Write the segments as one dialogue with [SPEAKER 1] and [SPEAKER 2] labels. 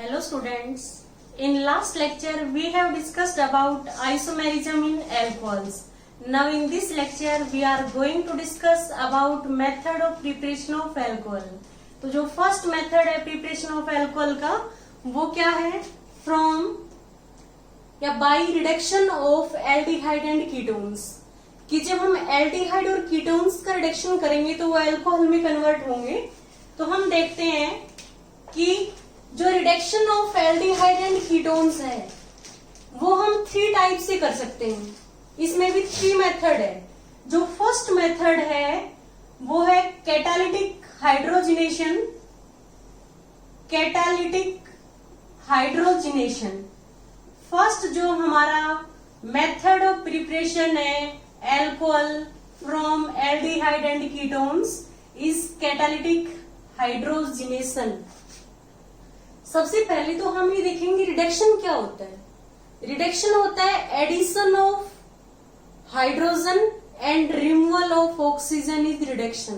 [SPEAKER 1] Hello students. In last lecture we have discussed about isomerism in alcohols. Now in this lecture we are going to discuss about method of preparation of alcohol. तो जो first method है preparation of alcohol का वो क्या है? From या by reduction of aldehyde and ketones, कि जब हम एल्डिहाइड और कीटोन्स का रिडक्शन करेंगे तो वो अल्कोहल में कन्वर्ट होंगे। तो हम देखते हैं कि जो reduction of aldehyde and ketones है वो हम 3 टाइप से कर सकते हैं। इसमें भी 3 मेथड है। जो फर्स्ट मेथड है वो है catalytic hydrogenation. Catalytic hydrogenation first जो हमारा मेथड ऑफ प्रिपरेशन है alcohol from aldehyde and ketones is catalytic hydrogenation. सबसे पहले तो हम ये देखेंगे रिडक्शन क्या होता है। रिडक्शन होता है addition of hydrogen and removal of oxygen is reduction.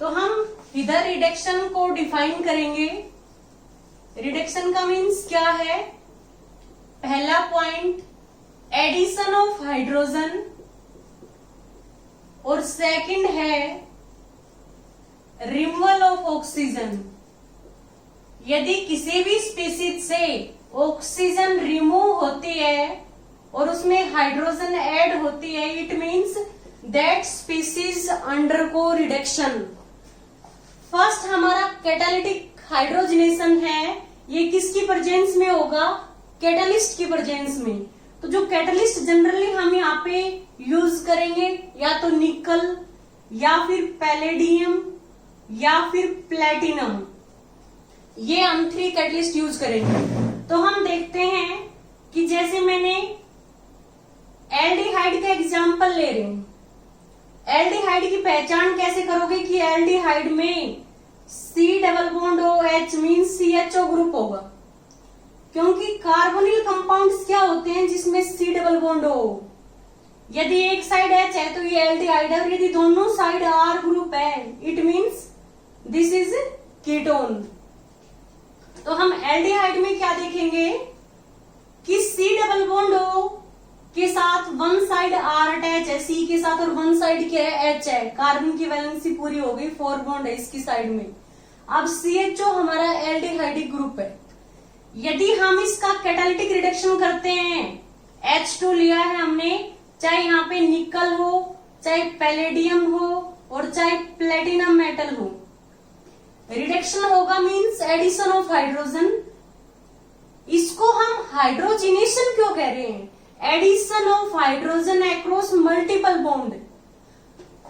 [SPEAKER 1] तो हम इधर रिडक्शन को डिफाइन करेंगे। रिडक्शन का मीन्स क्या है? पहला पॉइंट एडिशन ऑफ हाइड्रोजन और सेकंड है रिमूवल ऑफ ऑक्सीजन। यदि किसी भी स्पीसीज से ऑक्सीजन रिमूव होती है और उसमें हाइड्रोजन ऐड होती है, it means that species undergo reduction. First हमारा कैटालिटिक हाइड्रोजिनेशन है, ये किसकी प्रेजेंस में होगा? कैटलिस्ट की प्रेजेंस में। तो जो कैटलिस्ट जनरली हम यहाँ पे यूज करेंगे या तो निकल या फिर पैलेडियम या फिर प्लेटिनम, ये हम 3 कैटलिस्ट यूज करेंगे। तो हम देखते हैं कि जैसे मैंने एल्डिहाइड का एग्जांपल ले रहे हैं। एल्डिहाइड की पहचान कैसे करोगे कि एल्डिहाइड में C double bond OH means CHO group होगा, क्योंकि कार्बोनिल कंपाउंड्स क्या होते हैं जिसमें C डबल बॉन्ड O। यदि एक साइड H है तो ये एल्डिहाइड है, और यदि दोनों साइड R ग्रुप है it means this is ketone. तो हम एल्डिहाइड में क्या देखेंगे कि C डबल बॉन्ड O के साथ वन साइड R अटैच है C के साथ और वन साइड क्या है H है। कार्बन की वैलेंसी पूरी हो गई, 4 बॉन्ड है इसकी साइड में। अब CHO हमारा एल्डिहाइडिक ग्रुप है। यदि हम इसका कैटालिटिक रिडक्शन करते हैं, H2 लिया है हमने, चाहे यहाँ पे निकल हो, चाहे पैलेडियम हो और चाहे प्लेटिनम मेटल हो, रिडक्शन होगा मींस एडिशन ऑफ हाइड्रोजन। इसको हम हाइड्रोजिनेशन क्यों कह रहे हैं? Addition of hydrogen across multiple bond.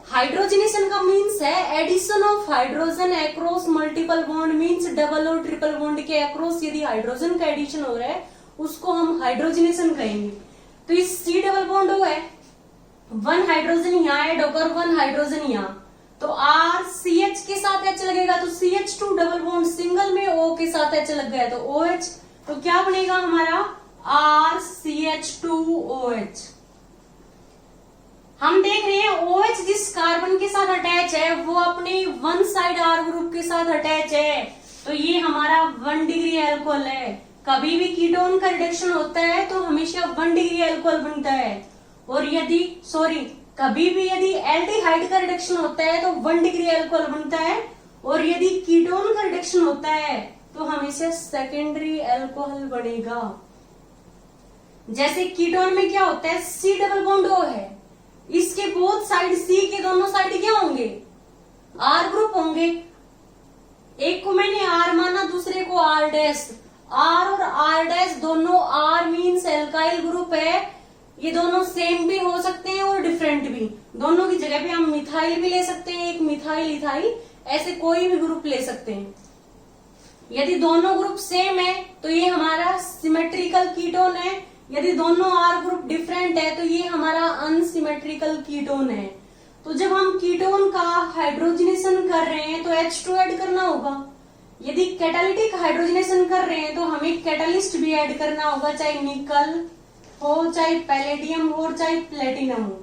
[SPEAKER 1] Hydrogenation का मीन्स है addition of hydrogen across multiple bond, means double और ट्रिपल बॉन्ड के अक्रॉस यदि हाइड्रोजन का एडिशन हो रहा है उसको हम हाइड्रोजिनेशन कहेंगे। तो इस C डबल बॉन्ड O है, 1 हाइड्रोजन यहाँ ऐड होकर 1 हाइड्रोजन यहाँ, तो RCH के साथ H लगेगा तो CH2 डबल बॉन्ड सिंगल में O के साथ H लग गया तो OH। तो क्या बनेगा हमारा? RCH2OH। हम देख रहे हैं OH जिस कार्बन के साथ अटैच है वो अपने वन साइड R ग्रुप के साथ अटैच है, तो ये हमारा 1 डिग्री अल्कोहल है। कभी भी कीटोन का रिडक्शन होता है तो हमेशा 1 डिग्री अल्कोहल बनता है, और कभी भी यदि एल्डिहाइड का रिडक्शन होता है तो 1 डिग्री अल्कोहल बनता है, और यदि कीटोन का रिडक्शन होता है तो हमेशा सेकेंडरी अल्कोहल बनेगा। जैसे कीटोन में क्या होता है, C डबल बॉन्ड O है, इसके बोथ साइड C के दोनों साइड क्या होंगे? R ग्रुप होंगे। एक को मैंने R माना, दूसरे को R डैश। R और R डैश दोनों R मीन्स एल्काइल ग्रुप है। ये दोनों सेम भी हो सकते हैं और डिफरेंट भी। दोनों की जगह पे हम मिथाइल भी ले सकते हैं, एक मिथाइल इथाइल, ऐसे कोई भी ग्रुप ले सकते हैं। यदि दोनों ग्रुप सेम है तो ये हमारा सिमेट्रिकल कीटोन है, यदि दोनों R ग्रुप डिफरेंट है तो ये हमारा अनसिमेट्रिकल कीटोन है। तो जब हम कीटोन का हाइड्रोजिनेशन कर रहे हैं तो H2 ऐड करना होगा। यदि कैटालिटिक हाइड्रोजिनेशन कर रहे हैं तो हमें कैटालिस्ट भी ऐड करना होगा, चाहे निकल हो, चाहे पैलेडियम हो, चाहे प्लेटिनम हो,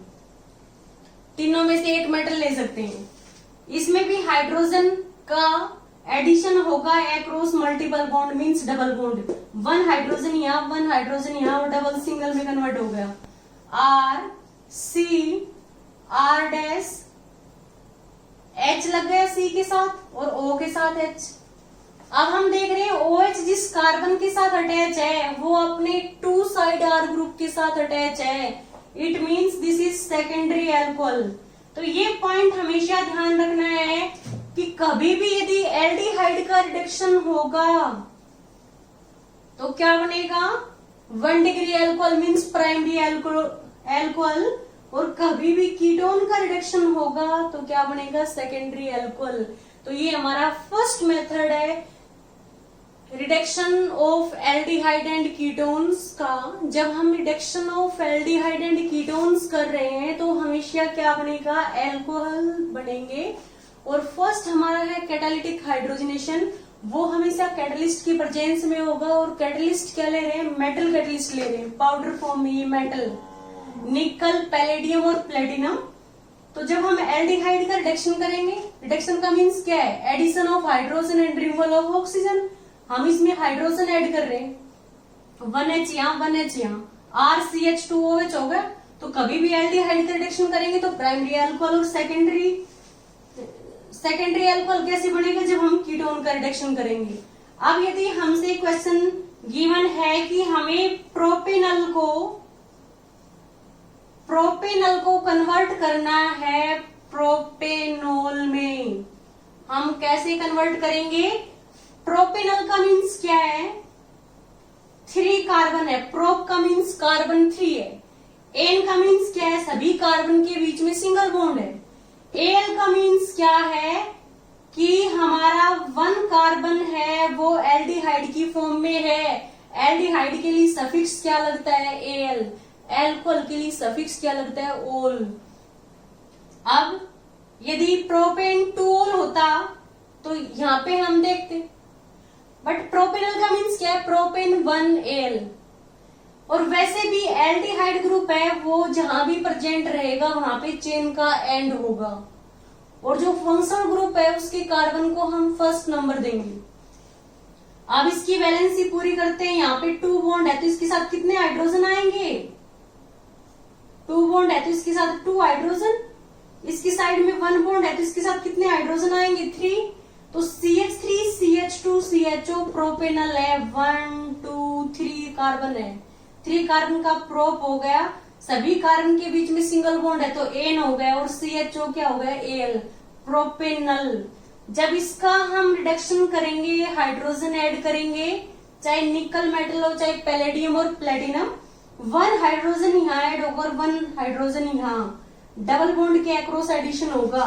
[SPEAKER 1] तीनों में से एक मेटल ले सकते हैं। इसमें भी हाइड्रोजन का एडिशन होगा across multiple bond means double bond, one hydrogen यहाँ, वन हाइड्रोजन यहाँ और डबल सिंगल में कन्वर्ट हो गया। R C R dash H लग गया सी के साथ और ओ के साथ एच। अब हम देख रहे हैं OH जिस कार्बन के साथ अटैच है वो अपने टू साइड R ग्रुप के साथ अटैच है, it means this is secondary alcohol. तो ये पॉइंट हमेशा ध्यान रखना है कि कभी भी यदि एल्डिहाइड का रिडक्शन होगा तो क्या बनेगा, 1 degree alcohol means primary alcohol, और कभी भी कीटोन का रिडक्शन होगा तो क्या बनेगा, सेकेंडरी एल्कोहल। तो ये हमारा फर्स्ट मेथड है reduction of aldehyde and ketones का। जब हम reduction of aldehyde and ketones कर रहे हैं तो हमेशा क्या बनेगा, एल्कोहल बनेंगे। और फर्स्ट हमारा है कैटालिटिक हाइड्रोजनेशन, वो हमेशा कैटलिस्ट की प्रेजेंस में होगा। और कैटलिस्ट क्या ले रहे हैं, मेटल कैटलिस्ट ले रहे हैं, पाउडर फॉर्म में ये मेटल, निकल, पैलेडियम और प्लेटिनम। तो जब हम एल्डिहाइड का रिडक्शन करेंगे, रिडक्शन का मीन्स क्या है, addition of hydrogen and removal of oxygen. हम इसमें हाइड्रोजन ऐड कर रहे हैं, 1H यहाँ 1H यहाँ, RCH2OH हो गया। तो कभी भी एल्डिहाइड का रिडक्शन करेंगे तो प्राइमरी अल्कोहल और सेकेंडरी अल्कोहल कैसे बनेगा, जब हम कीटोन का रिडक्शन करेंगे। अब यदि हमसे क्वेश्चन गिवन है कि हमें प्रोपेनल को कन्वर्ट करना है प्रोपेनॉल में, हम कैसे कन्वर्ट करेंगे। प्रोपेनल का मीन्स क्या है, 3 कार्बन है, प्रोप का मीन्स कार्बन 3 है, एन का मीन्स क्या है, सभी कार्बन के बीच में सिंगल बॉन्ड है, एल का मीन्स क्या है कि हमारा 1 कार्बन है वो एल्डिहाइड की फॉर्म में है। एल्डिहाइड के लिए सफिक्स क्या लगता है, एल, एल्कोहल के लिए सफिक्स क्या लगता है, ओल। अब यदि प्रोपेन 2 होता तो यहां पे हम देखते, बट प्रोपेनल का मीन्स क्या है, प्रोपेन 1Al। और वैसे भी एल्डिहाइड ग्रुप है वो जहां भी प्रेजेंट रहेगा वहां पे चेन का एंड होगा, और जो फंक्शनल ग्रुप है उसके कार्बन को हम फर्स्ट नंबर देंगे। अब इसकी वैलेंसी पूरी करते हैं, यहाँ पे 2 बॉन्ड है तो इसके साथ कितने हाइड्रोजन आएंगे, 2 बॉन्ड है तो इसके साथ 2 हाइड्रोजन, इसकी साइड में 1 बॉन्ड है तो इसके साथ कितने हाइड्रोजन आएंगे, 3। तो CH3 CH2 CHO प्रोपेनल है, 1 2 3 कार्बन है, 3 कार्बन का प्रोप हो गया, सभी कार्बन के बीच में सिंगल बॉन्ड है तो एन हो गया, और CHO क्या हो गया, एल, प्रोपेनल। जब इसका हम रिडक्शन करेंगे, हाइड्रोजन ऐड करेंगे, चाहे निकल मेटल हो चाहे पैलेडियम और प्लेटिनम, 1 हाइड्रोजन यहाँ ऐड होगा और 1 हाइड्रोजन यहाँ, डबल बॉन्ड के अक्रॉस एडिशन होगा।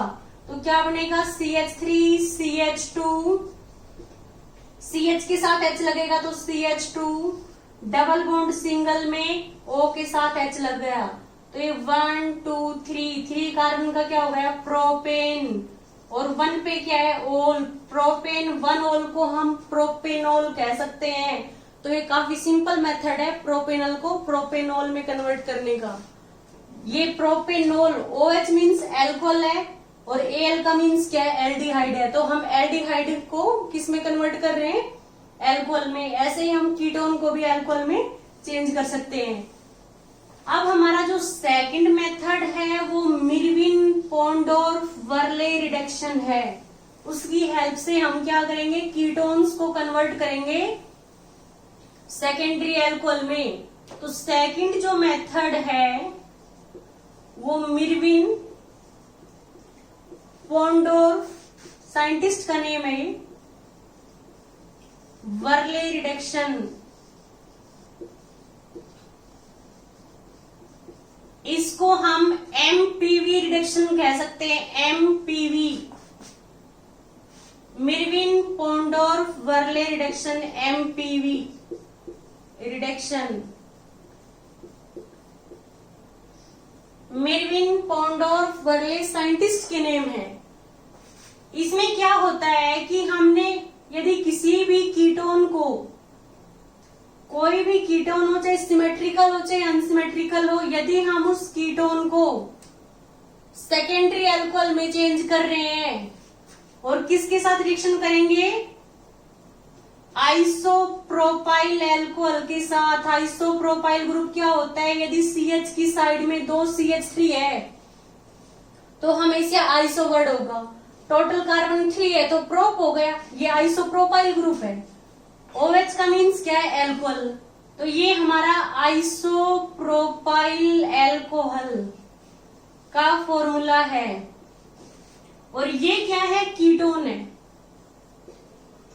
[SPEAKER 1] तो क्या बनेगा, CH3 CH2, CH के साथ H लगेगा तो CH2, डबल बॉन्ड सिंगल में O के साथ H लग गया तो ये 1 2 3 कार्बन का क्या हो गया, प्रोपेन, और 1 पे क्या है, ओल, प्रोपेन 1 ओल को हम प्रोपेनॉल कह सकते हैं। तो ये काफी सिंपल मेथड है प्रोपेनल को प्रोपेनॉल में कन्वर्ट करने का। ये प्रोपेनॉल, OH मीन्स एल्कोहल है और Al का मीन्स क्या है, एल्डिहाइड है। तो हम एल्डिहाइड को किस में कन्वर्ट कर रहे हैं, एल्कोहल में। ऐसे ही हम कीटोन को भी एल्कोहल में चेंज कर सकते हैं। अब हमारा जो सेकंड मेथड है वो मिरविन पोंडोर्फ वर्ले रिडक्शन है। उसकी हेल्प से हम क्या करेंगे, कीटोन्स को कन्वर्ट करेंगे सेकेंडरी एल्कोहल में। तो सेकंड जो मेथड है वो मिरविन पोंडोर्फ, साइंटिस्ट का नेम है, वर्ले रिडक्शन। इसको हम MPV रिडक्शन कह सकते हैं, MPV, Meerwein Ponndorf Verley reduction, MPV reduction. Meerwein Ponndorf Verley scientist के नेम है। इसमें क्या होता है कि हमने यदि किसी भी कीटोन को, कोई भी कीटोन हो चाहे सिमेट्रिकल हो चाहे अनसिमेट्रिकल हो, यदि हम उस कीटोन को सेकेंडरी अल्कोहल में चेंज कर रहे हैं और किसके साथ रिएक्शन करेंगे? आइसोप्रोपाइल अल्कोहल के साथ। आइसोप्रोपाइल ग्रुप क्या होता है? यदि CH की साइड में 2 CH3 है तो हमेशा आइसो वर्ड होगा। टोटल कार्बन 3 है तो प्रोप हो गया, ये आइसोप्रोपाइल ग्रुप है। OH का मीन्स क्या है? एल्कोहल। तो ये हमारा आइसोप्रोपाइल एल्कोहल का फॉर्मूला है। और ये क्या है? कीटोन है।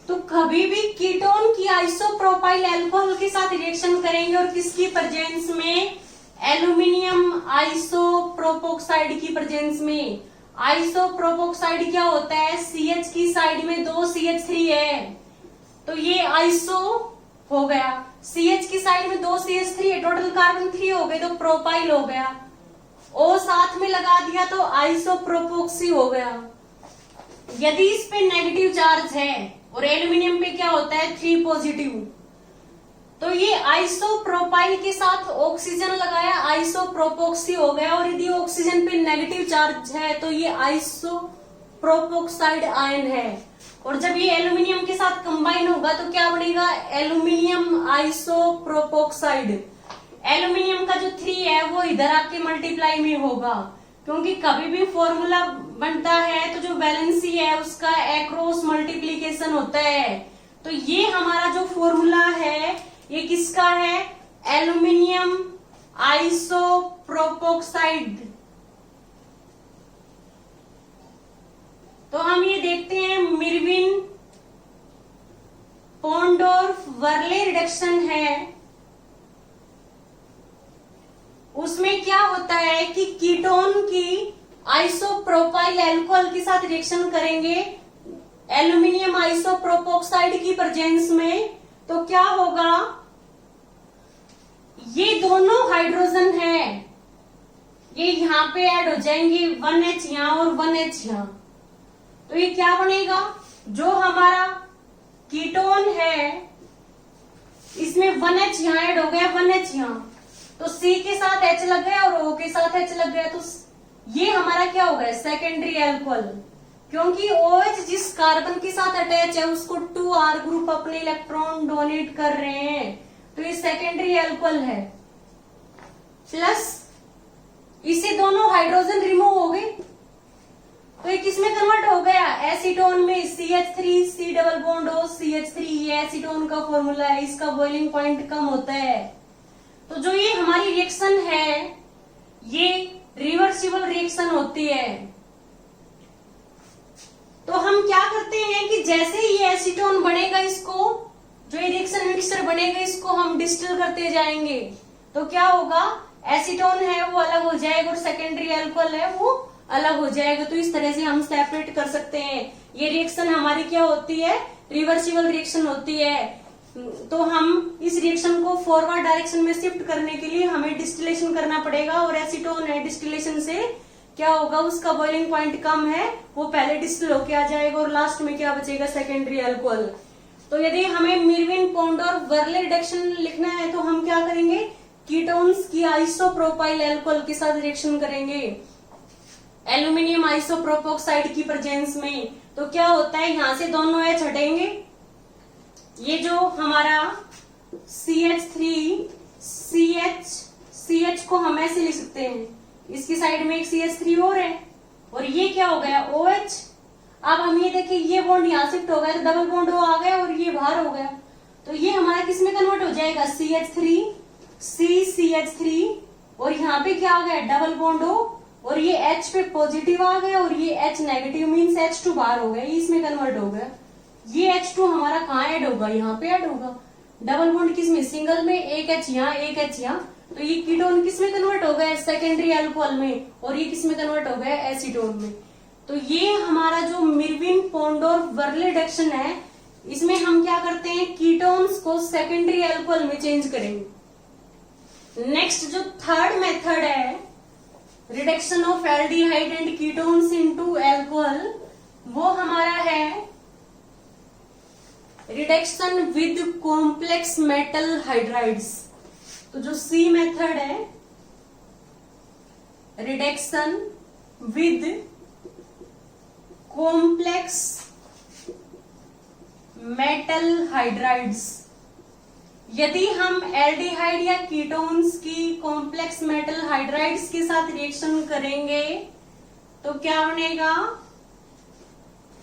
[SPEAKER 1] तो कभी भी कीटोन की आइसोप्रोपाइल अल्कोहल के साथ रिएक्शन करेंगे और किसकी प्रेजेंस में? एल्यूमिनियम आइसोप्रोपोक्साइड की प्रेजेंस में। आइसोप्रोपोक्साइड क्या होता है? CH की साइड में 2 CH3 है तो ये आइसो हो गया। CH की साइड में 2 CH3 है, टोटल कार्बन 3 हो गए तो प्रोपाइल हो गया। O साथ में लगा दिया तो आइसोप्रोपोक्सी हो गया। यदि इस पे नेगेटिव चार्ज है और एल्यूमिनियम पे क्या होता है? 3 पॉजिटिव, तो ये आइसोप्रोपाइल के साथ ऑक्सीजन लगाया, आइसोप्रोपोक्सी हो गया। और यदि ऑक्सीजन पे नेगेटिव चार्ज है तो ये आइसोप्रोपोक्साइड आयन है। और जब ये एल्यूमिनियम के साथ कंबाइन होगा तो क्या बनेगा? एल्यूमिनियम आइसोप्रोपोक्साइड। एल्यूमिनियम का जो 3 है वो इधर आपके मल्टीप्लाई में होगा, क्योंकि कभी भी फॉर्मूला बनता है तो जो वैलेंसी है उसका एक्रॉस मल्टीप्लीकेशन होता है। तो ये हमारा जो फॉर्मूला है ये किसका है? एल्यूमिनियम आइसोप्रोपोक्साइड। तो हम ये देखते हैं मिर्विन पोंडोर्फ वर्ले रिडक्शन है, उसमें क्या होता है कि कीटोन की आइसोप्रोपाइल अल्कोहल के साथ रिएक्शन करेंगे एल्यूमिनियम आइसोप्रोपोक्साइड की प्रेजेंस में, तो क्या होगा? ये दोनों हाइड्रोजन है, ये यहां पे ऐड हो जाएंगे, 1H यहां और 1H यहां। तो ये क्या बनेगा? जो हमारा कीटोन है इसमें 1H यहां ऐड हो गया, 1H यहां, तो C के साथ H लग गया और O के साथ H लग गया, तो ये हमारा क्या हो गया? Secondary alcohol. क्योंकि OH जिस कार्बन के साथ अटैच है उसको 2R ग्रुप अपने इलेक्ट्रॉन डोनेट कर रहे हैं, तो ये सेकेंडरी अल्कोहल है। प्लस इसे दोनों हाइड्रोजन रिमूव हो गए तो ये किसमें कन्वर्ट हो गया? एसीटोन में। CH3 C double bond O CH3, ये एसीटोन का फॉर्मूला है, इसका बॉइलिंग पॉइंट कम होता है। तो जो ये हमारी रिएक्शन है ये रिवर्सिबल रिएक्शन होती है। तो हम क्या करते हैं कि जैसे ये एसीटोन बनेगा, इसको जो ये रिएक्शन मिक्सचर बनेगा इसको हम डिस्टिल करते जाएंगे, तो क्या होगा? एसीटोन है वो अलग हो जाएगा और सेकेंडरी अल्कोहल है वो अलग हो जाएगा। तो इस तरह से हम सेपरेट कर सकते हैं। ये रिएक्शन हमारी क्या होती है? रिवर्सिबल रिएक्शन होती है। तो हम इस रिएक्शन को फॉरवर्ड डायरेक्शन में शिफ्ट करने के लिए हमें डिस्टिलेशन करना पड़ेगा, और एसीटोन है, डिस्टिलेशन से क्या होगा? उसका बॉइलिंग पॉइंट कम है, वो पहले डिस्टिल होके आ जाएगा और लास्ट में क्या बचेगा? Secondary alcohol. तो यदि हमें मिर्विन पोंडोर्फ वर्ले रिडक्शन लिखना है तो हम क्या करेंगे? कीटोन्स की आइसोप्रोपाइल अल्कोहल के साथ रिएक्शन करेंगे एल्यूमिनियम आइसोप्रोपोक्साइड की प्रेजेंस में। तो क्या होता है? यहां से दोनों H हटेंगे, ये जो हमारा CH3 CH को हम ऐसे लिख सकते हैं, इसकी साइड में एक CH3 और है, और ये क्या हो गया? OH। अब हम ये देखिए ये बॉन्ड यहां शिफ्ट हो गया तो डबल बॉन्ड O आ गया और ये बाहर हो गया, तो ये हमारा किस में कन्वर्ट हो जाएगा? CH3 CH3, और यहाँ पे क्या आ गया? डबल बॉन्ड O, और ये H पे पॉजिटिव आ गया और ये H नेगेटिव मीन्स H2 बाहर हो गया, इसमें कन्वर्ट हो गया। ये H2 हमारा कहाँ ऐड होगा? यहाँ पे ऐड होगा। डबल बॉन्ड किस में? सिंगल में, एक H यहाँ एक H यहाँ, तो ये कीटोन किस में कन्वर्ट हो गया? सेकेंडरी अल्कोहल में, और ये किस में कन्वर्ट हो गया? एसीटोन में। तो ये हमारा जो मिर्विन पोंडोर्फ वर्ले रिडक्शन है, इसमें हम क्या करते हैं? कीटोन्स को सेकेंडरी अल्कोहल में चेंज करेंगे। नेक्स्ट जो थर्ड मेथड है, reduction of aldehyde and ketones into alcohol, वो हमारा है reduction with complex metal hydrides. तो जो C मेथड है, reduction with complex metal hydrides. यदि हम एल्डिहाइड या कीटोन्स की कॉम्प्लेक्स मेटल हाइड्राइड्स के साथ रिएक्शन करेंगे तो क्या बनेगा,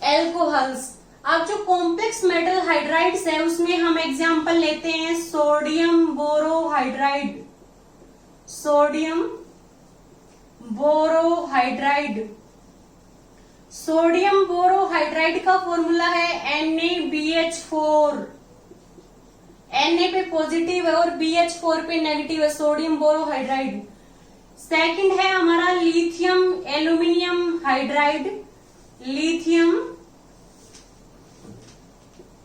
[SPEAKER 1] एल्कोहल्स। अब जो कॉम्प्लेक्स मेटल हाइड्राइड्स है उसमें हम एग्जांपल लेते हैं sodium borohydride, sodium borohydride. Sodium borohydride का फॉर्मूला है NaBH4। Na पे पॉजिटिव है और BH4 पे नेगेटिव है, सोडियम बोरोहाइड्राइड। सेकंड है हमारा lithium aluminium hydride, lithium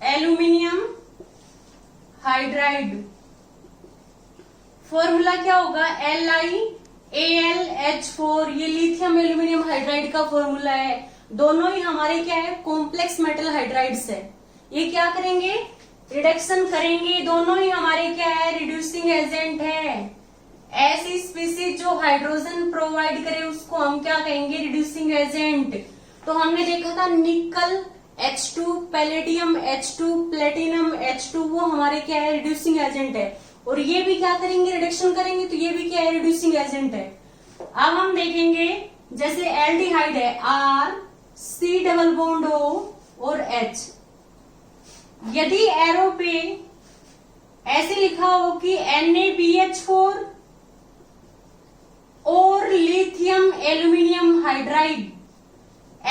[SPEAKER 1] aluminium hydride. Formula क्या होगा, LiAlH4। ये लिथियम एल्यूमिनियम हाइड्राइड का फॉर्मूला है। दोनों ही हमारे क्या है, कॉम्प्लेक्स मेटल हाइड्राइड्स है। ये क्या करेंगे, रिडक्शन करेंगे। दोनों ही हमारे क्या है, रिड्यूसिंग एजेंट है। ऐसी स्पीसीज जो हाइड्रोजन प्रोवाइड करे उसको हम क्या कहेंगे, रिड्यूसिंग एजेंट। तो हमने देखा था निकल H2, palladium H2, platinum H2, वो हमारे क्या है, रिड्यूसिंग एजेंट है। और ये भी क्या करेंगे, रिडक्शन करेंगे, तो ये भी क्या है, रिड्यूसिंग एजेंट है। अब हम देखेंगे जैसे एल्डिहाइड है R C double bond O और H। यदि एरो पे ऐसे लिखा हो कि NaBH4 और लिथियम एल्यूमिनियम हाइड्राइड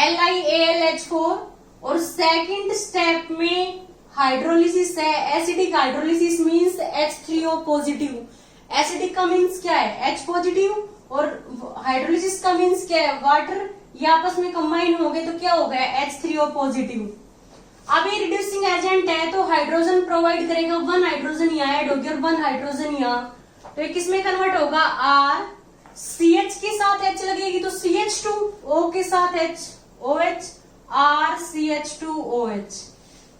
[SPEAKER 1] LiAlH4 और सेकंड स्टेप में हाइड्रोलिसिस है, acidic hydrolysis means H3O positive. Acidic का मींस क्या है, H पॉजिटिव, और हाइड्रोलिसिस का मींस क्या है, वाटर। ये आपस में कंबाइन हो गए तो क्या हो गया, H3O पॉजिटिव। अब ये रिड्यूसिंग एजेंट है तो हाइड्रोजन प्रोवाइड करेगा, 1 हाइड्रोजन यहाँ ऐड होगी और 1 हाइड्रोजन यहाँ, तो ये किसमें कन्वर्ट होगा, R। CH के साथ H लगेगी तो CH2, O के साथ H, OH, RCH2OH।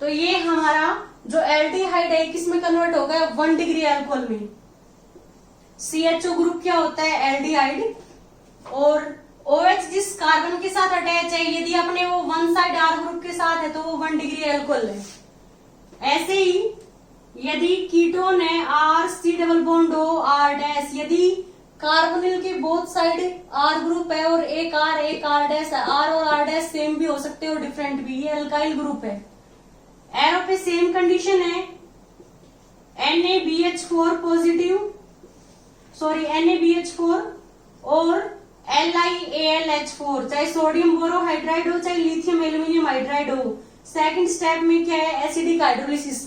[SPEAKER 1] तो ये हमारा जो एल्डिहाइड है किसमें कन्वर्ट होगा, 1 डिग्री अल्कोहल में। CHO ग्रुप क्या होता है, एल्डिहाइड। और OH जिस कार्बन के साथ अटैच है, यदि अपने वो 1 साइड R ग्रुप के साथ है तो वो 1 डिग्री अल्कोहल है। ऐसे ही यदि कीटोन है R C double bond O R dash, यदि कार्बोनिल के बोथ साइड R ग्रुप है और एक R डैश है, R और R डैश सेम भी हो सकते हैं और डिफरेंट भी, ये अल्काइल ग्रुप है। एरो पे सेम कंडीशन है, NaBH4 पॉजिटिव, सॉरी NaBH4 और LiAlH4, चाहे सोडियम बोरोहाइड्राइड हो चाहे लिथियम एल्यूमिनियम हाइड्राइड हो। सेकंड स्टेप में क्या है, एसिडिक हाइड्रोलिसिस,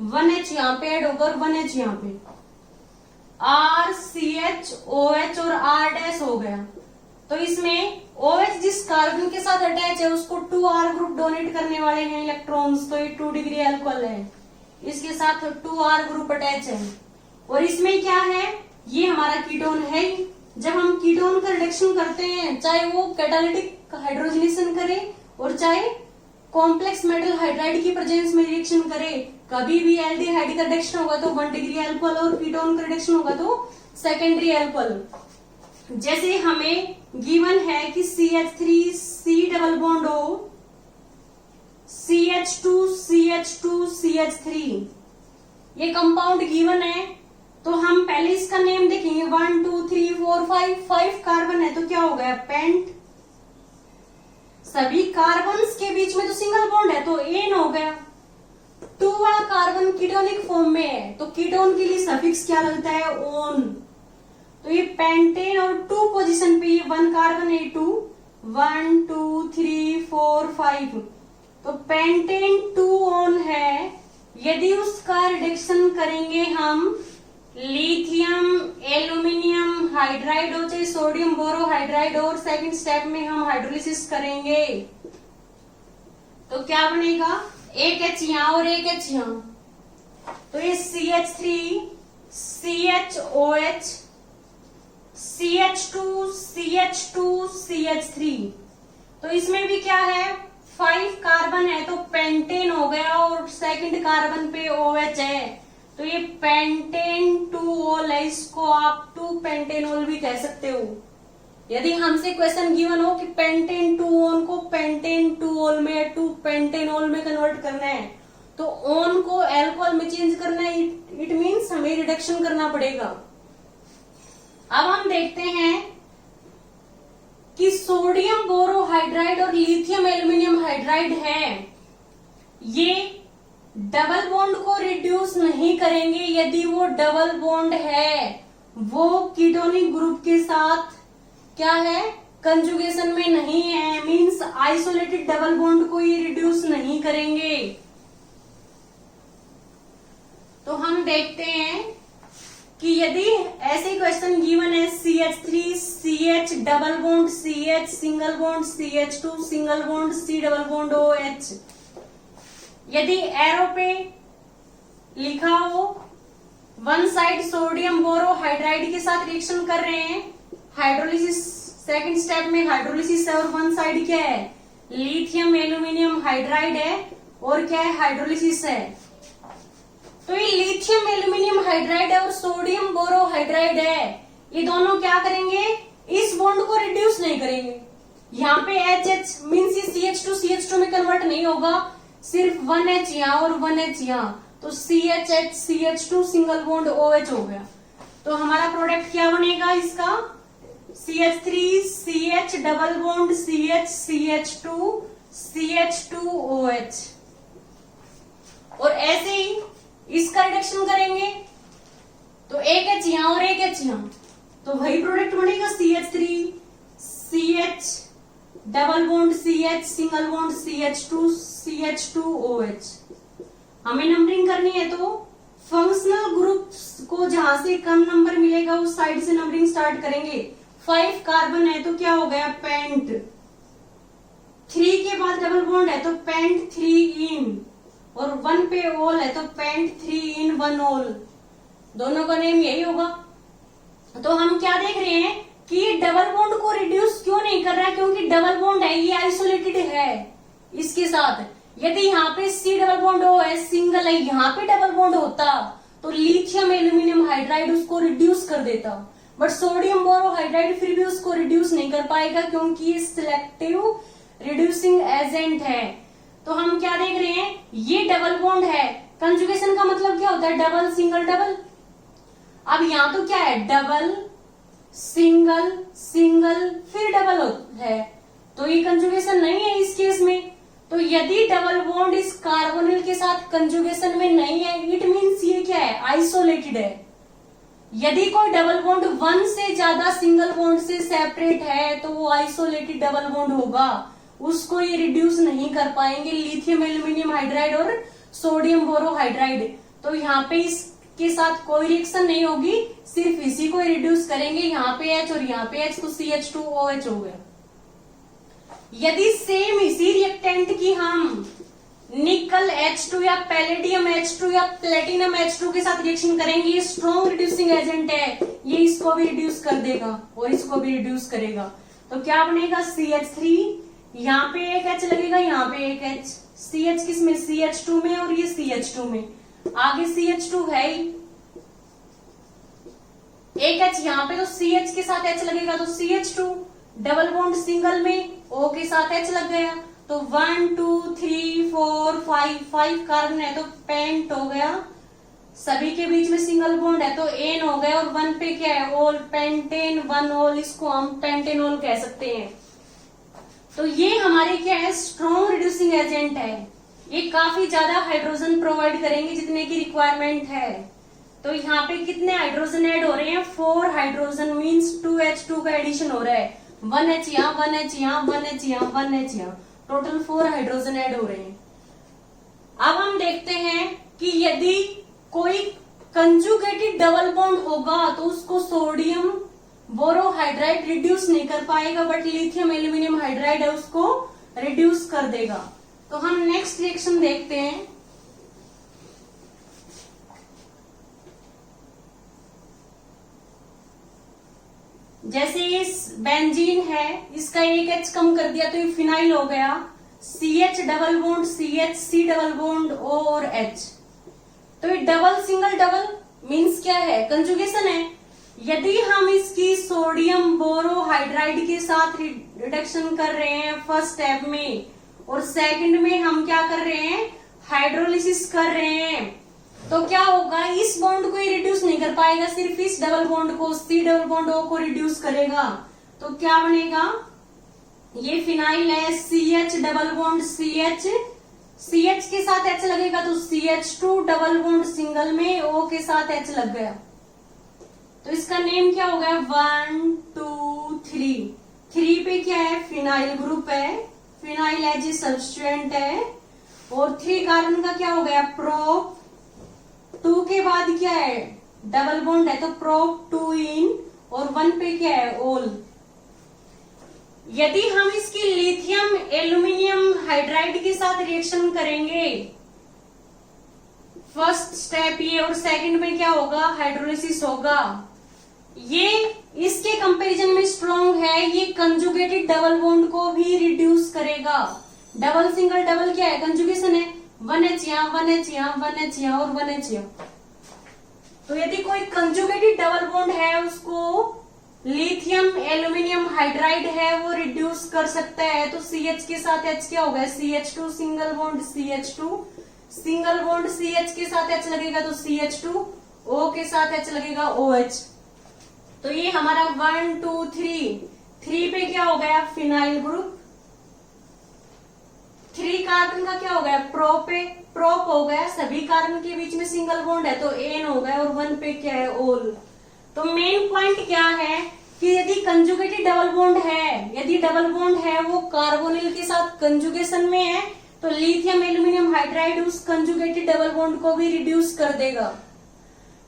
[SPEAKER 1] 1H यहाँ पे ऐड होगा और 1H यहाँ पे, RCHOH और R डैश हो गया। तो इसमें OH जिस कार्बन के साथ अटैच है उसको 2R ग्रुप डोनेट करने वाले हैं इलेक्ट्रॉन्स, तो ये 2 डिग्री अल्कोहल है, इसके साथ 2R ग्रुप अटैच है। और इसमें क्या है, ये हमारा कीटोन है। जब हम कीटोन का रिडक्शन करते हैं, चाहे वो कैटालिटिक हाइड्रोजनेशन करे और चाहे कॉम्प्लेक्स मेटल हाइड्राइड की प्रेजेंस में रिएक्शन करे, कभी भी एल्डिहाइड का रिडक्शन होगा तो 1 डिग्री अल्कोहल और कीटोन का रिडक्शन होगा तो सेकेंडरी अल्कोहल। जैसे हमें गिवन है कि CH3 C double bond O CH2 CH2 CH3, ये कंपाउंड गिवन है। तो हम पहले इसका नेम देखेंगे, 1 2 3 4 5 कार्बन है तो क्या हो गया, पेंट। सभी कार्बन्स के बीच में तो सिंगल बॉन्ड है तो एन हो गया। 2 वाला कार्बन कीटोनिक फॉर्म में है तो कीटोन के लिए सफिक्स क्या लगता है, ओन। तो ये पेंटेन और 2 पोजीशन पे, ये 1 कार्बन है 2, 1 2 3 4 5, तो पेंटेन 2 ओन है। यदि उसका रिडक्शन करेंगे हम लिथियम एल्यूमिनियम हाइड्राइड हो चाहे सोडियम बोरोहाइड्राइड और सेकंड स्टेप में हम हाइड्रोलिसिस करेंगे तो क्या बनेगा, एक H यहाँ और एक H यहाँ, तो ये CH3 CHOH CH2 CH2 CH3, तो इसमें भी क्या है, 5 कार्बन है तो पेंटेन हो गया और सेकंड कार्बन पे OH है तो ये पेंटेन 2 ओल है, इसको आप 2 पेंटेनोल भी कह सकते हो। यदि हमसे क्वेश्चन गिवन हो कि पेंटेन 2-ओन को पेंटेन 2-ओल में या 2 पेंटेनोल में कन्वर्ट करना है, तो ओन को एल्कोहल में चेंज करना है, इट मीन्स हमें रिडक्शन करना पड़ेगा। अब हम देखते हैं कि सोडियम बोरोहाइड्राइड और लिथियम एल्यूमिनियम हाइड्राइड है, ये डबल बॉन्ड को रिड्यूस नहीं करेंगे यदि वो डबल बॉन्ड है, वो कीटोनिक ग्रुप के साथ क्या है, कंजुगेशन में नहीं है, मींस आइसोलेटेड डबल बॉन्ड को ये रिड्यूस नहीं करेंगे। तो हम देखते हैं कि यदि ऐसे क्वेश्चन गिवन है CH3 CH double bond CH single bond CH2 single bond C double bond OH, यदि एरो पे लिखा हो वन साइड सोडियम बोरोहाइड्राइड के साथ रिएक्शन कर रहे हैं, हाइड्रोलिसिस सेकंड स्टेप में हाइड्रोलिसिस है, और वन साइड क्या है, लिथियम एल्यूमिनियम हाइड्राइड है, और क्या है, हाइड्रोलिसिस है। तो ये लिथियम एल्यूमिनियम हाइड्राइड है और सोडियम बोरोहाइड्राइड है, ये दोनों क्या करेंगे, इस बॉन्ड को रिड्यूस नहीं करेंगे। यहाँ पे HH मीन्स ये CH2 में कन्वर्ट नहीं होगा, सिर्फ 1H यहाँ और 1H यहाँ, तो CHH CH2 single bond OH हो गया। तो हमारा प्रोडक्ट क्या बनेगा इसका, CH3 CH double bond CH CH2 CH2OH। और ऐसे ही इसका रिडक्शन करेंगे तो एक H यहाँ और एक H यहाँ, तो वही प्रोडक्ट बनेगा CH3 CH double bond CH single bond CH2 CH2OH। हमें नंबरिंग करनी है तो फंक्शनल ग्रुप्स को जहां से कम नंबर मिलेगा उस साइड से नंबरिंग स्टार्ट करेंगे। 5 कार्बन है तो क्या हो गया, पेंट। 3 के बाद डबल बॉन्ड है तो पेंट 3 इन, और 1 पे ओल है तो पेंट 3 इन 1 ओल, दोनों का नेम यही होगा। तो हम क्या देख रहे हैं कि डबल बॉन्ड को रिड्यूस क्यों नहीं कर रहा है, क्योंकि डबल बॉन्ड है, ये आइसोलेटेड है इसके साथ। यदि यहाँ पे C डबल बॉन्ड O है, सिंगल है, यहाँ पे डबल बॉन्ड होता तो लिथियम एल्यूमिनियम हाइड्राइड उसको रिड्यूस कर देता, बट सोडियम बोरोहाइड्राइड फिर भी उसको रिड्यूस नहीं कर पाएगा क्योंकि ये सिलेक्टिव रिड्यूसिंग एजेंट है। तो हम क्या देख रहे हैं, ये डबल बॉन्ड है, कंजुगेशन का मतलब क्या होता है, डबल सिंगल डबल। अब यहाँ तो क्या है, डबल सिंगल सिंगल फिर डबल है, तो ये कंजुगेशन नहीं है इस केस में। तो यदि डबल बॉन्ड इस कार्बोनिल के साथ कंजुगेशन में नहीं है, इट मीन्स ये क्या है, आइसोलेटेड है। यदि कोई डबल बॉन्ड 1 से ज्यादा सिंगल बॉन्ड से सेपरेट है तो वो आइसोलेटेड डबल बॉन्ड होगा, उसको ये रिड्यूस नहीं कर पाएंगे, लिथियम एल्यूमिनियम हाइड्राइड और सोडियम बोरोहाइड्राइड। तो यहाँ पे इसके साथ कोई रिएक्शन नहीं होगी, सिर्फ इसी को रिड्यूस करेंगे, यहाँ पे H और यहाँ पे H, तो CH2OH हो गया। यदि सेम इसी रिएक्टेंट की हम निकल H2 या पैलेडियम H2 या प्लेटिनम H2 के साथ रिएक्शन करेंगे, ये स्ट्रॉन्ग रिड्यूसिंग एजेंट है, ये इसको भी रिड्यूस कर देगा और इसको भी रिड्यूस करेगा। तो क्या बनेगा, CH3, यहाँ पे एक H लगेगा, यहाँ पे एक H, CH किस में, CH2 में, और ये CH2 में, आगे CH2 है ही, एक H यहाँ पे, तो CH के साथ H लगेगा तो CH2, डबल बॉन्ड सिंगल में O के साथ H लग गया, तो 1 2 3 4 5 कार्बन है तो पेंट हो गया, सभी के बीच में सिंगल बॉन्ड है तो एन हो गया, और 1 पे क्या है, ओल, पेंटेन 1 ओल, इसको हम पेंटेनोल कह सकते हैं। तो ये हमारे क्या है, स्ट्रॉन्ग रिड्यूसिंग एजेंट है, ये काफी ज्यादा हाइड्रोजन प्रोवाइड करेंगे जितने की रिक्वायरमेंट है। तो यहाँ पे कितने हाइड्रोजन ऐड हो रहे हैं, 4 हाइड्रोजन, मीन्स 2H2 का एडिशन हो रहा है, 1H यहाँ, 1H यहाँ, 1H यहाँ, 1H यहाँ, टोटल 4 हाइड्रोजन ऐड हो रहे हैं। अब हम देखते हैं कि यदि कोई कंजुगेटेड डबल बॉन्ड होगा तो उसको सोडियम बोरोहाइड्राइड रिड्यूस नहीं कर पाएगा, बट लिथियम एल्यूमिनियम हाइड्राइड है उसको रिड्यूस कर देगा। तो हम नेक्स्ट रिएक्शन देखते हैं। जैसे ये बेंजीन है, इसका एक H कम कर दिया तो ये फिनाइल हो गया, CH double bond CH, C double bond O और H। तो ये डबल सिंगल डबल मीन्स क्या है, कंजुगेशन है। यदि हम इसकी सोडियम बोरोहाइड्राइड के साथ रिडक्शन कर रहे हैं फर्स्ट स्टेप में, और सेकंड में हम क्या कर रहे हैं, हाइड्रोलिसिस कर रहे हैं, तो क्या होगा, इस बॉन्ड को ही रिड्यूस नहीं कर पाएगा, सिर्फ इस डबल बॉन्ड को, सी डबल बॉन्ड ओ को रिड्यूस करेगा। तो क्या बनेगा, ये फिनाइल है, CH double bond CH, CH के साथ H लगेगा तो CH2 डबल बॉन्ड सिंगल में O के साथ H लग गया, तो इसका नेम क्या हो गया, 1 2 3। 3 पे क्या है, फिनाइल ग्रुप है, फिनाइल एज ए सब्स्टिट्यूएंट है, और 3 कार्बन का क्या हो गया, प्रोप। 2 के बाद क्या है, डबल बॉन्ड है, तो प्रोप 2 इन, और 1 पे क्या है, ओल। यदि हम इसकी लिथियम एल्यूमिनियम हाइड्राइड के साथ रिएक्शन करेंगे, फर्स्ट स्टेप ये, और सेकंड में क्या होगा, हाइड्रोलिसिस होगा, ये इसके कंपैरिजन में स्ट्रॉन्ग है, ये कंजुगेटेड डबल बॉन्ड को भी रिड्यूस करेगा। डबल सिंगल डबल क्या है, कंजुगेशन है, 1H यहाँ, 1H यहाँ, 1H यहाँ और 1H यहाँ। तो यदि कोई कंजुगेटेड डबल बॉन्ड है, उसको लिथियम एल्यूमिनियम हाइड्राइड है, वो रिड्यूस कर सकता है, तो CH के साथ H क्या होगा, CH2 single bond CH2, single bond CH के साथ H लगेगा तो CH2, O के साथ H लगेगा OH। तो ये हमारा 1 2 3, 3 पे क्या हो गया, फिनाइल ग्रुप, 3 कार्बन का क्या हो गया, प्रोप हो गया, सभी कार्बन के बीच में सिंगल बॉन्ड है तो एन हो गया, और 1 पे क्या है, ओल। तो मेन पॉइंट क्या है कि यदि कंजुगेटेड डबल बॉन्ड है, यदि डबल बॉन्ड है वो कार्बोनिल के साथ कंजुगेशन में है, तो लिथियम एल्यूमिनियम हाइड्राइड उस कंजुगेटेड डबल बॉन्ड को भी रिड्यूस कर देगा।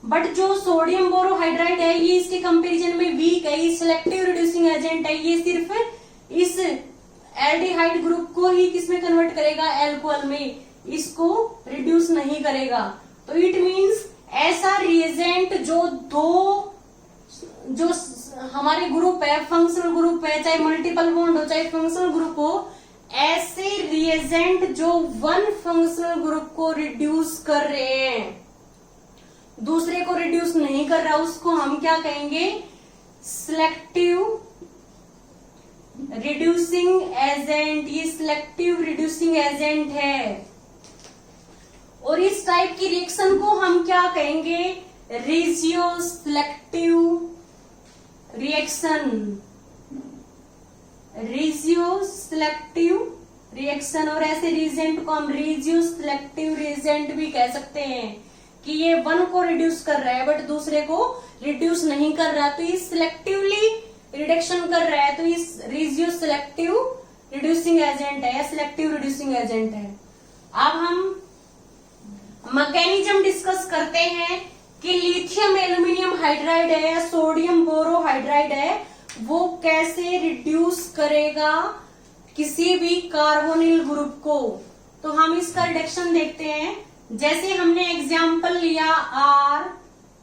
[SPEAKER 1] बट जो सोडियम बोरोहाइड्राइड है, ये इसके कंपैरिजन में वीक है, ये सिलेक्टिव रिड्यूसिंग एजेंट है, ये सिर्फ इस एल्डिहाइड ग्रुप को ही किसमें कन्वर्ट करेगा, एल्कोहल में, इसको रिड्यूस नहीं करेगा। तो इट मीन्स ऐसा रिएजेंट जो हमारे ग्रुप है, फंक्शनल ग्रुप है, चाहे मल्टीपल बॉन्ड हो चाहे फंक्शनल ग्रुप हो, ऐसे रिएजेंट जो वन फंक्शनल ग्रुप को रिड्यूस कर रहे हैं, दूसरे को रिड्यूस नहीं कर रहा, उसको हम क्या कहेंगे, सिलेक्टिव रिड्यूसिंग एजेंट। ये सिलेक्टिव रिड्यूसिंग एजेंट है, और इस टाइप की रिएक्शन को हम क्या कहेंगे, रेजियो सिलेक्टिव रिएक्शन, रेजियो सिलेक्टिव रिएक्शन। और ऐसे रिएजेंट को हम रेजियो सिलेक्टिव रिएजेंट भी कह सकते हैं कि ये वन को रिड्यूस कर रहा है बट दूसरे को रिड्यूस नहीं कर रहा, तो ये सिलेक्टिवली रिडक्शन कर रहा है, तो इस रेजियो सिलेक्टिव रिड्यूसिंग एजेंट है, सिलेक्टिव रिड्यूसिंग एजेंट है। अब हम मैकेनिज्म डिस्कस करते हैं कि लिथियम एल्यूमिनियम हाइड्राइड है या सोडियम बोरोहाइड्राइड है, वो कैसे रिड्यूस करेगा किसी भी कार्बोनिल ग्रुप को। तो हम इसका रिडक्शन देखते हैं। जैसे हमने एग्जाम्पल लिया R,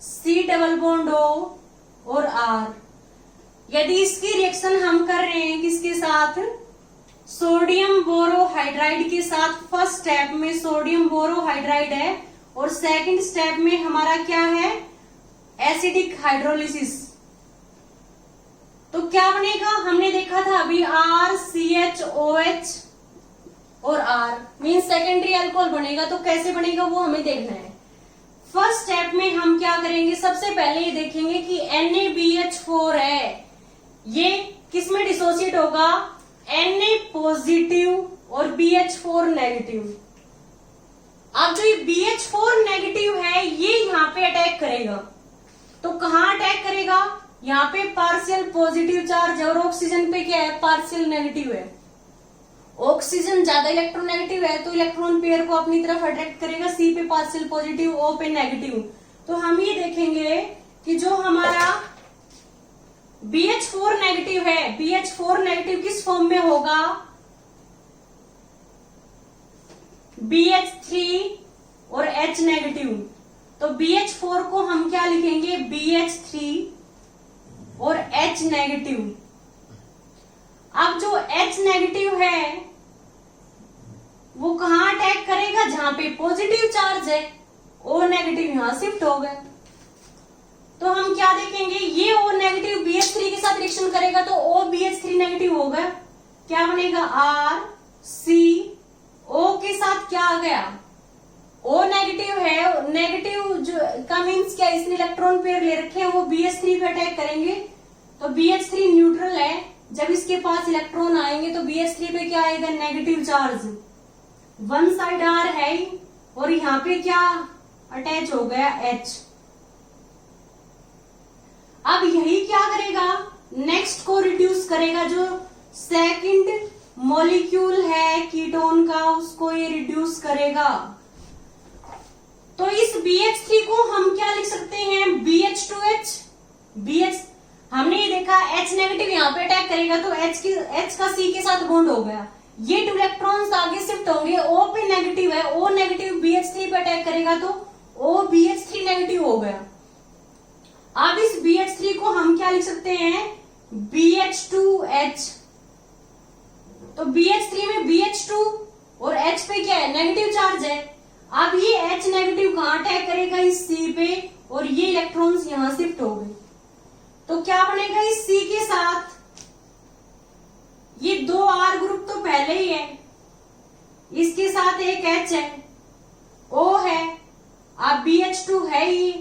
[SPEAKER 1] C double bond O और R, यदि इसकी रिएक्शन हम कर रहे हैं किसके साथ, सोडियम बोरोहाइड्राइड के साथ, फर्स्ट स्टेप में सोडियम बोरोहाइड्राइड है और सेकंड स्टेप में हमारा क्या है, एसिडिक हाइड्रोलिसिस, तो क्या बनेगा, हमने देखा था अभी RCHOH और R मीन सेकेंडरी अल्कोहल बनेगा। तो कैसे बनेगा वो हमें देखना है। फर्स्ट स्टेप में हम क्या करेंगे, सबसे पहले ये देखेंगे कि NaBH4 है, ये किसमें डिसोसिएट होगा, Na पॉजिटिव और BH4 नेगेटिव। अब जो ये BH4 नेगेटिव है ये यहाँ पे अटैक करेगा, तो कहाँ अटैक करेगा, यहाँ पे पार्शियल पॉजिटिव चार्ज और ऑक्सीजन पे क्या है, पार्शियल नेगेटिव है। ऑक्सीजन ज्यादा इलेक्ट्रोनेगेटिव है तो इलेक्ट्रॉन पेयर को अपनी तरफ अट्रैक्ट करेगा, C पे पार्शियल पॉजिटिव, O पे नेगेटिव। तो हम ये देखेंगे कि जो हमारा BH4 नेगेटिव है, BH4 नेगेटिव किस फॉर्म में होगा, BH3 और H नेगेटिव। तो BH4 को हम क्या लिखेंगे, BH3 और H नेगेटिव। अब जो H नेगेटिव है वो कहां अटैक करेगा, जहां पे पॉजिटिव चार्ज है, O नेगेटिव यहां शिफ्ट हो गए। तो हम क्या देखेंगे, ये O नेगेटिव BH3 के साथ रिएक्शन करेगा तो OBH3 नेगेटिव होगा, क्या बनेगा RCO के साथ क्या आ गया, O नेगेटिव है, नेगेटिव जो का मीन्स क्या, इसने इलेक्ट्रॉन पेयर ले रखे हैं, वो BH3 पे अटैक करेंगे तो BH3 न्यूट्रल है, जब इसके पास इलेक्ट्रॉन आएंगे तो BH3 पे क्या आएगा, negative charge, one side R है ही, और यहाँ पे क्या अटैच हो गया H। अब यही क्या करेगा, नेक्स्ट को रिड्यूस करेगा, जो सेकंड मॉलिक्यूल है कीटोन का उसको ये रिड्यूस करेगा। तो इस BH3 को हम क्या लिख सकते हैं, BH2H। BH हमने ये देखा H नेगेटिव यहाँ पे अटैक करेगा तो H का C के साथ बॉन्ड हो गया, ये 2 इलेक्ट्रॉन्स आगे शिफ्ट होंगे, O पे नेगेटिव है, O नेगेटिव BH3 पे अटैक करेगा तो OBH3 नेगेटिव हो गया। अब इस BH3 को हम क्या लिख सकते हैं, BH2H। तो BH3 में BH2 और H पे क्या है, नेगेटिव चार्ज है। अब ये H नेगेटिव कहां अटैक करेगा, इस C पे, और ये इलेक्ट्रॉन्स यहां शिफ्ट हो गए तो क्या बनेगा, इस C के साथ ये 2 R ग्रुप तो पहले ही है, इसके साथ एक H है, O है, अब BH2 है ही।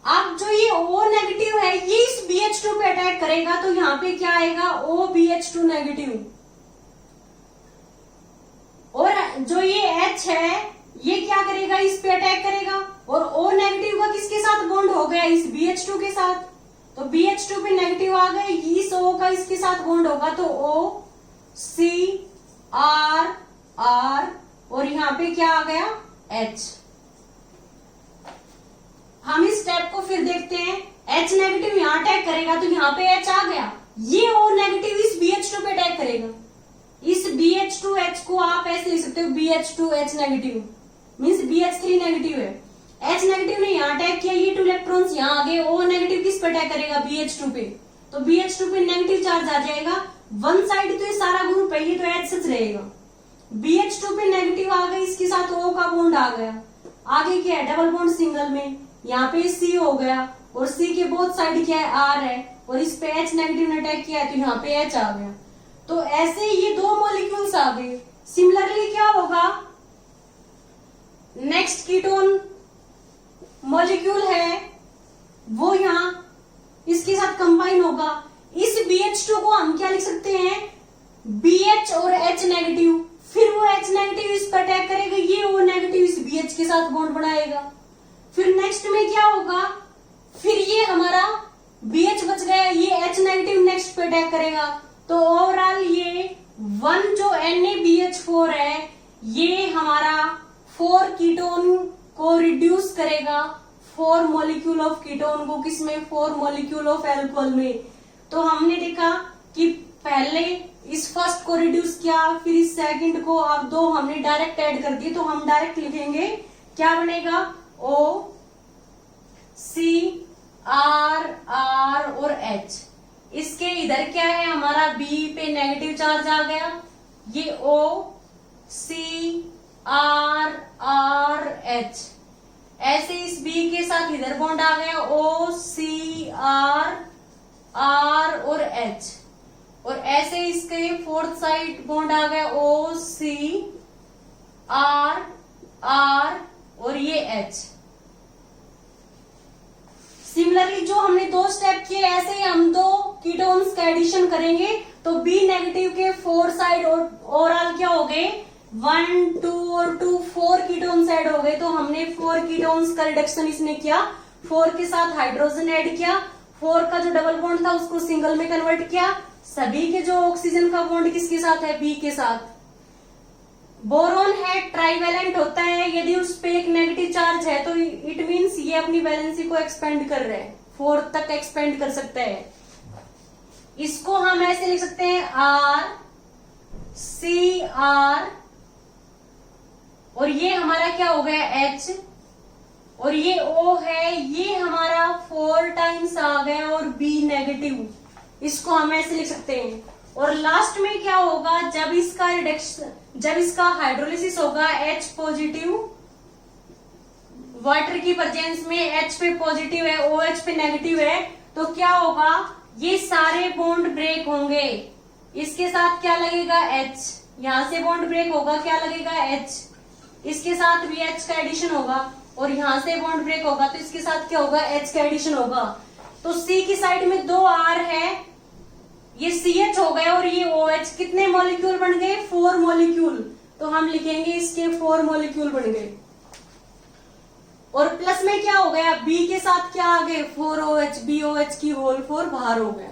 [SPEAKER 1] अब जो ये O नेगेटिव है ये इस BH2 पे अटैक करेगा तो यहाँ पे क्या आएगा, OBH2 नेगेटिव, और जो ये H है ये क्या करेगा, इस पे अटैक करेगा, और O नेगेटिव का किसके साथ बॉन्ड हो गया, इस BH2 के साथ, तो BH2 पे नेगेटिव आ गए, इस O का इसके साथ बॉन्ड होगा तो O C R R, और यहाँ पे क्या आ गया, H। हम इस स्टेप को फिर देखते हैं, H नेगेटिव यहाँ अटैक करेगा तो यहाँ पे H आ गया, ये O नेगेटिव इस BH2 पे अटैक करेगा, इस BH2H को आप ऐसे लिख सकते हो BH2H negative, means BH3 negative है, H नेगेटिव ने यहाँ अटैक किया, ये 2 इलेक्ट्रॉन्स यहाँ आ गए, O नेगेटिव किस पे अटैक करेगा, BH2 पे, तो BH2 पे नेगेटिव चार्ज आ जाएगा, वन साइड तो ये सारा ग्रुप है, ये तो H सच रहेगा, BH2 पे नेगेटिव आ गई, इसके साथ O का बॉन्ड आ गया, आगे क्या है, डबल बॉन्ड सिंगल में, यहाँ पे C हो गया, और C के बोथ साइड क्या है, R है, और इस पे H नेगेटिव ने अटैक किया है तो यहाँ पे H आ गया। तो ऐसे ये 2 मॉलिक्यूल्स आ गए। सिमिलरली क्या होगा, नेक्स्ट कीटोन मॉलिक्यूल है वो यहाँ इसके साथ कंबाइन होगा, इस BH2 को हम क्या लिख सकते हैं, BH और H नेगेटिव, फिर वो H नेगेटिव इस पर अटैक करेगा, ये O नेगेटिव इस BH के साथ बॉन्ड बनाएगा, फिर नेक्स्ट में क्या होगा, फिर ये हमारा BH बच गया, ये H नेगेटिव नेक्स्ट पे अटैक करेगा, तो ओवरऑल ये 1 जो NaBH4 है ये हमारा 4 कीटोन को रिड्यूस करेगा, 4 मॉलिक्यूल ऑफ कीटोन को किसमें, 4 मॉलिक्यूल ऑफ एल्कोहल में। तो हमने देखा कि पहले इस फर्स्ट को रिड्यूस किया, फिर इस सेकंड को, अब 2 हमने डायरेक्ट ऐड कर दिए, तो हम डायरेक्ट लिखेंगे क्या बनेगा, O C R R और H। इसके इधर क्या है, हमारा B पे नेगेटिव चार्ज आ गया, ये O C R R H, ऐसे इस B के साथ इधर बॉन्ड आ गया, O C R R और H, और ऐसे इसके फोर्थ साइड बॉन्ड आ गया, O C R R और ये H। सिमिलरली जो हमने 2 स्टेप किए ऐसे ही हम 2 कीटोन्स का एडिशन करेंगे तो B नेगेटिव के 4 साइड और ओवरऑल क्या हो गए, 1 2 और 2 4 कीटोन्स ऐड हो गए। तो हमने 4 कीटोन्स का रिडक्शन इसने किया, 4 के साथ हाइड्रोजन ऐड किया, 4 का जो डबल बॉन्ड था उसको सिंगल में कन्वर्ट किया, सभी के जो ऑक्सीजन का बॉन्ड किसके साथ है, B के साथ। बोरोन है ट्राइवेलेंट होता है, यदि उस पे एक नेगेटिव चार्ज है तो इट मीन्स ये अपनी वैलेंसी को एक्सपेंड कर रहे हैं, 4 तक एक्सपेंड कर सकता है। इसको हम ऐसे लिख सकते हैं R C R, और ये हमारा क्या हो गया H, और ये O है, ये हमारा 4 टाइम्स आ गया और B नेगेटिव, इसको हम ऐसे लिख सकते हैं। और लास्ट में क्या होगा, जब इसका रिडक्शन, जब इसका हाइड्रोलिसिस होगा H पॉजिटिव वाटर की प्रेजेंस में H पे पॉजिटिव है, OH पे नेगेटिव है, तो क्या होगा, ये सारे बॉन्ड ब्रेक होंगे। इसके साथ क्या लगेगा, H, यहां से बॉन्ड ब्रेक होगा, क्या लगेगा, H, इसके साथ भी H का एडिशन होगा, और यहां से बॉन्ड ब्रेक होगा तो इसके साथ क्या होगा, H का एडिशन होगा। तो C की साइड में 2 R है, ये CH हो गए और ये OH, कितने मॉलिक्यूल बन गए, 4 मॉलिक्यूल। तो हम लिखेंगे इसके 4 मॉलिक्यूल बन गए। और प्लस में क्या हो गया, B के साथ क्या आ गए, 4OH, BOH की होल 4 बाहर हो गया,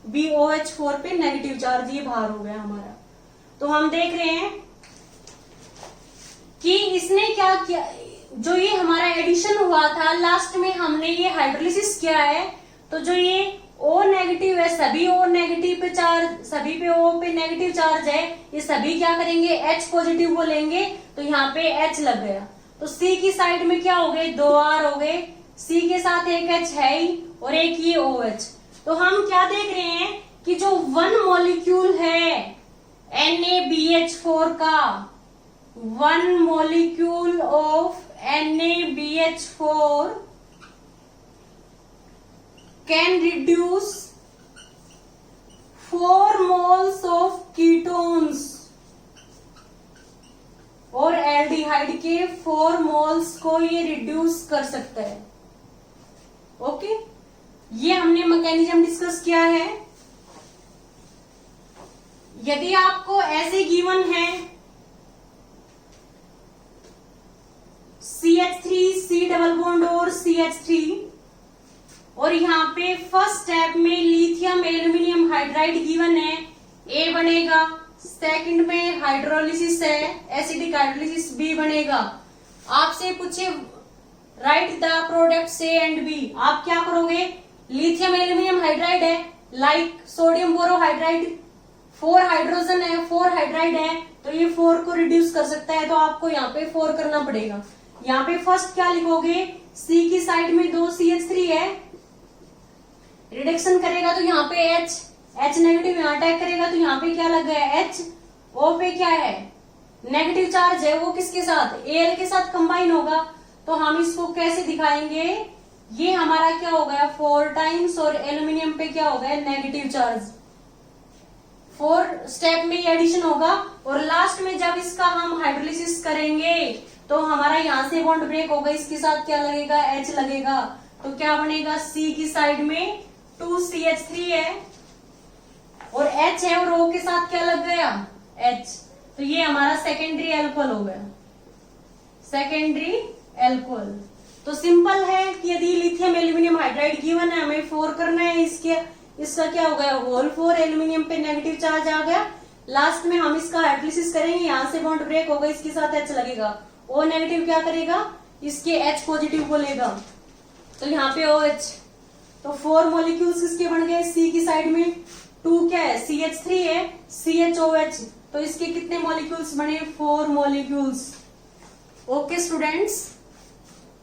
[SPEAKER 1] BOH 4 पे नेगेटिव चार्ज, ये बाहर हो गया हमारा। तो हम देख रहे हैं कि इसने क्या किया, जो ये हमारा एडिशन हुआ था, लास्ट में हमने ये हाइड्रोलिसिस किया है, तो जो ये O नेगेटिव है, सभी O नेगेटिव पे चार्ज, सभी पे O पे नेगेटिव चार्ज है, ये सभी क्या करेंगे, H पॉजिटिव को लेंगे, तो यहाँ पे H लग गया। तो C की साइड में क्या हो गए, 2 R हो गए, C के साथ एक H है ही और एक ये OH। तो हम क्या देख रहे हैं कि जो 1 मॉलिक्यूल है NaBH4 का, 1 molecule of NaBH4 can reduce 4 moles of ketones, और एल्डिहाइड के 4 मोल्स को ये रिड्यूस कर सकता है। ओके, ये हमने मैकेनिज्म डिस्कस किया है। यदि आपको ऐसे गिवन है CH3 C डबल बॉन्ड और CH3, और यहाँ पे फर्स्ट स्टेप में लिथियम एल्यूमिनियम हाइड्राइड गिवन है, A बनेगा, सेकंड में हाइड्रोलिसिस है, एसिडिक हाइड्रोलिसिस B बनेगा। आपसे पूछे right the product A and B, आप क्या करोगे, लिथियम एल्यूमिनियम हाइड्राइड है, लाइक सोडियम बोरोहाइड्राइड, 4 हाइड्रोजन है, 4 हाइड्राइड है, तो ये 4 को रिड्यूस कर सकता है, तो आपको यहाँ पे 4 करना पड़ेगा। यहाँ पे फर्स्ट क्या लिखोगे, C की साइड में 2 CH3 है, रिडक्शन करेगा तो यहाँ पे H नेगेटिव यहाँ अटैक करेगा, तो यहाँ पे क्या लग गया, H, O पे क्या है, नेगेटिव चार्ज है, वो किसके साथ, Al के साथ कंबाइन होगा। तो हम इसको कैसे दिखाएंगे, ये हमारा क्या हो गया 4 टाइम्स, और एल्यूमिनियम पे क्या हो गया, नेगेटिव चार्ज। 4 स्टेप में ये एडिशन होगा, और लास्ट में जब इसका हम हाइड्रोलिसिस करेंगे तो हमारा यहाँ से बॉन्ड ब्रेक होगा, इसके साथ क्या लगेगा, H लगेगा, तो क्या बनेगा, C की साइड में 2 CH3 है और H है, और O के साथ क्या लग गया, H, तो ये हमारा सेकेंडरी एल्कोहल हो गया, सेकेंडरी एल्कोहल। तो सिंपल है कि यदि लिथियम एल्यूमिनियम हाइड्राइड गिवन है, हमें 4 करना है, इसका क्या हो गया, होल 4, एल्यूमिनियम पे नेगेटिव चार्ज आ गया, लास्ट में हम इसका हाइड्रोलिसिस करेंगे, यहाँ से बॉन्ड ब्रेक होगा, इसके साथ H लगेगा, O नेगेटिव क्या करेगा, इसके H पॉजिटिव को लेगा, तो यहाँ पे OH, तो 4 मॉलिक्यूल्स किसके बन गए, C की साइड में 2 क्या है, CH3 है, CHOH, तो इसके कितने मॉलिक्यूल्स बने, 4 मॉलिक्यूल्स। ओके स्टूडेंट्स,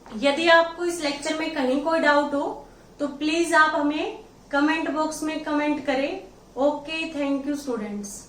[SPEAKER 1] यदि आपको इस लेक्चर में कहीं कोई डाउट हो तो प्लीज आप हमें कमेंट बॉक्स में कमेंट करें। Okay, thank you students.